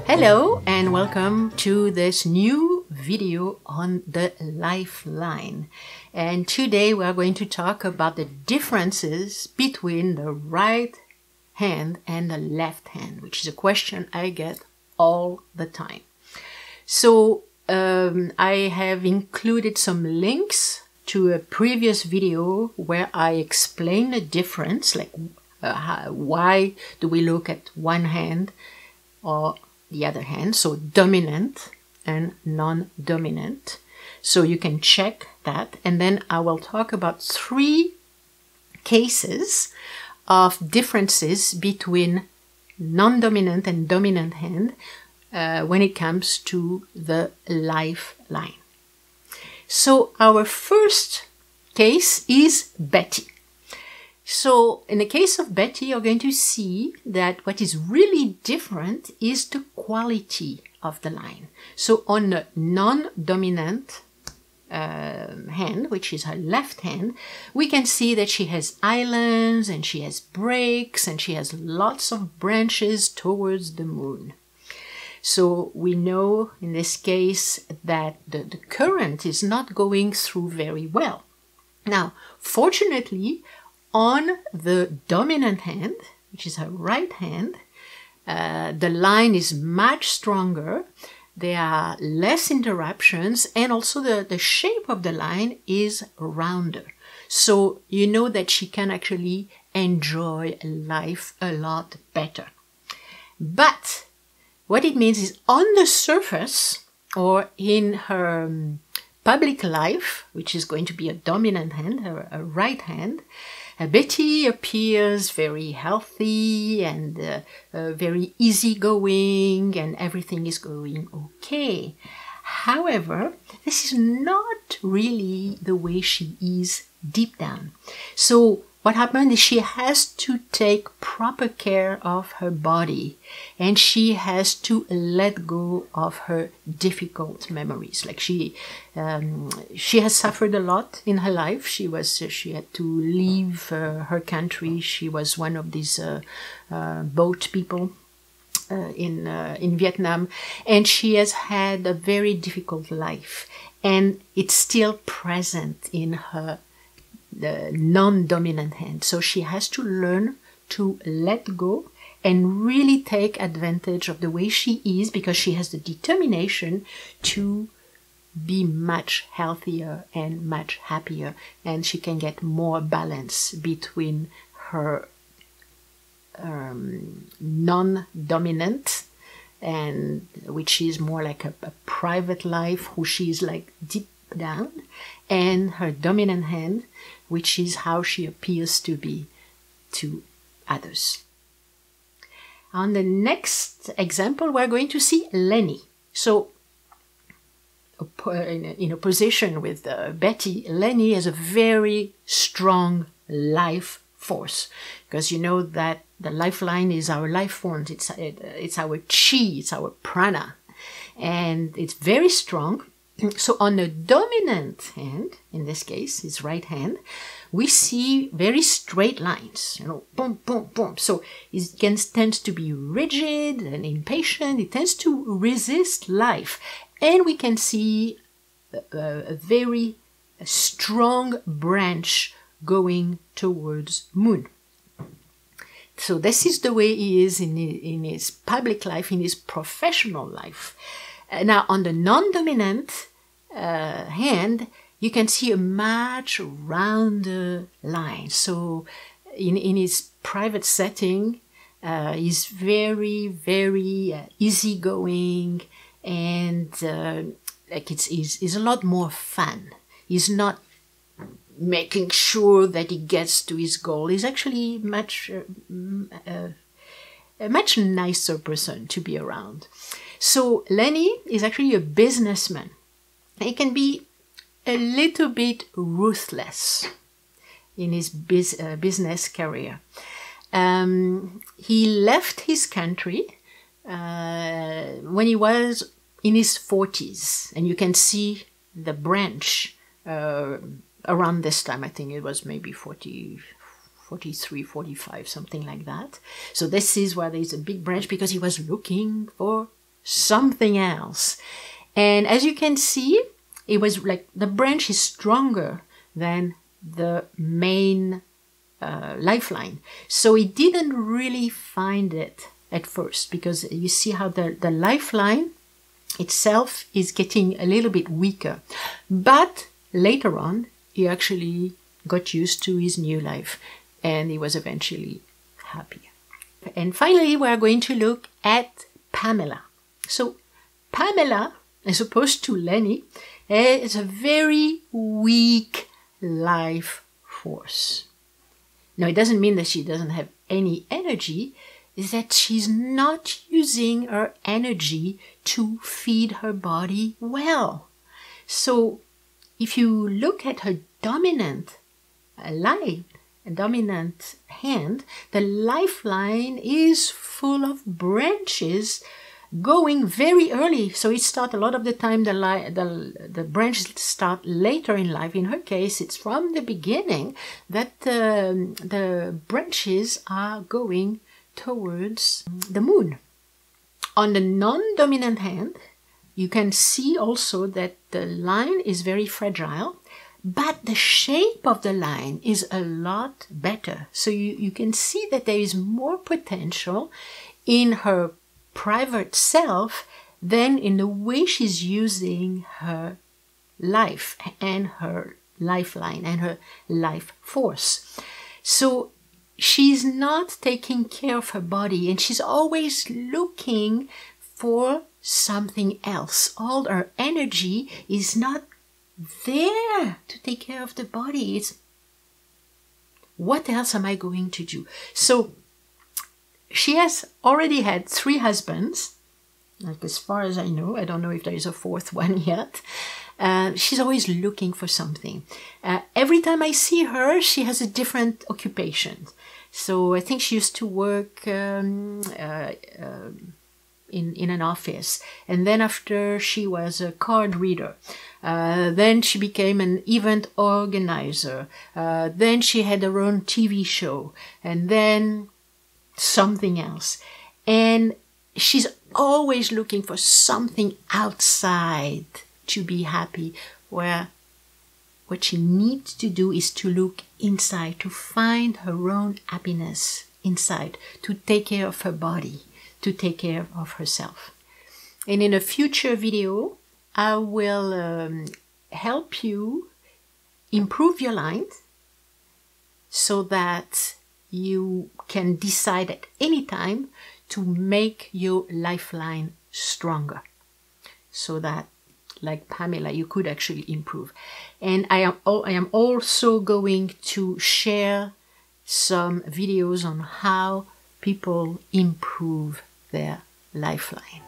Hello and welcome to this new video on the lifeline. And today we are going to talk about the differences between the right hand and the left hand, which is a question I get all the time. So I have included some links to a previous video where I explain the difference, like why do we look at one hand or the other hand, so dominant and non-dominant. So you can check that, and then I will talk about 3 cases of differences between non-dominant and dominant hand when it comes to the lifeline. So our first case is Betty. So in the case of Betty, you're going to see that what is really different is the quality of the line. So on the non-dominant hand, which is her left hand, we can see that she has islands and she has breaks and she has lots of branches towards the moon. So we know in this case that the current is not going through very well. Now, fortunately, on the dominant hand, which is her right hand, the line is much stronger, there are less interruptions, and also the shape of the line is rounder. So you know that she can actually enjoy life a lot better. But what it means is on the surface, or in her public life, which is going to be a dominant hand, a right hand, Betty appears very healthy and very easygoing, and everything is going okay. However, this is not really the way she is deep down. So what happened is she has to take proper care of her body, and she has to let go of her difficult memories. Like she has suffered a lot in her life. She had to leave her country. She was one of these boat people in Vietnam, and she has had a very difficult life, and it's still present in her the non-dominant hand. So she has to learn to let go and really take advantage of the way she is, because she has the determination to be much healthier and much happier, and she can get more balance between her non-dominant, and which is more like a private life, who she is like deep down, and her dominant hand, which is how she appears to be to others. On the next example, we're going to see Lenny. So in opposition with Betty, Lenny has a very strong life force, because you know that the lifeline is our life force. It's our chi, it's our prana, and it's very strong. So on the dominant hand, in this case, his right hand, we see very straight lines, boom, boom, boom. So it tends to be rigid and impatient. It tends to resist life. And we can see a very strong branch going towards moon. So this is the way he is in his public life, in his professional life. Now, on the non-dominant hand, you can see a much rounder line. So in his private setting, he's very, very easygoing, and like it's a lot more fun. He's not making sure that he gets to his goal. He's actually a much nicer person to be around. So Lenny is actually a businessman. He can be a little bit ruthless in his business career. He left his country when he was in his 40s, and you can see the branch around this time. I think it was maybe 40, 43, 45, something like that. So this is where there's a big branch because he was looking for something else. And as you can see, it was like the branch is stronger than the main lifeline. So he didn't really find it at first, because you see how the lifeline itself is getting a little bit weaker. But later on, he actually got used to his new life and he was eventually happy. And finally, we are going to look at Pamela. So Pamela, as opposed to Lenny, is a very weak life force. Now, it doesn't mean that she doesn't have any energy, is that she's not using her energy to feed her body well. So if you look at her dominant dominant hand, the lifeline is full of branches going very early. So it starts a lot of the time, the branches start later in life. In her case, it's from the beginning that the branches are going towards the moon. On the non-dominant hand, you can see also that the line is very fragile, but the shape of the line is a lot better. So you can see that there is more potential in her private self than in the way she's using her life and her lifeline and her life force. So she's not taking care of her body and she's always looking for something else. All her energy is not there to take care of the body. It's what else am I going to do? So she has already had 3 husbands, like as far as I know. I don't know if there is a 4th one yet. She's always looking for something. Every time I see her, she has a different occupation. So I think she used to work in an office. And then after she was a card reader. Then she became an event organizer. Then she had her own TV show. And then something else. And she's always looking for something outside to be happy, where what she needs to do is to look inside, to find her own happiness inside, to take care of her body, to take care of herself. And in a future video, I will help you improve your lines so that you can decide at any time to make your lifeline stronger, so that, like Pamela, you could actually improve. And I am also going to share some videos on how people improve their lifeline.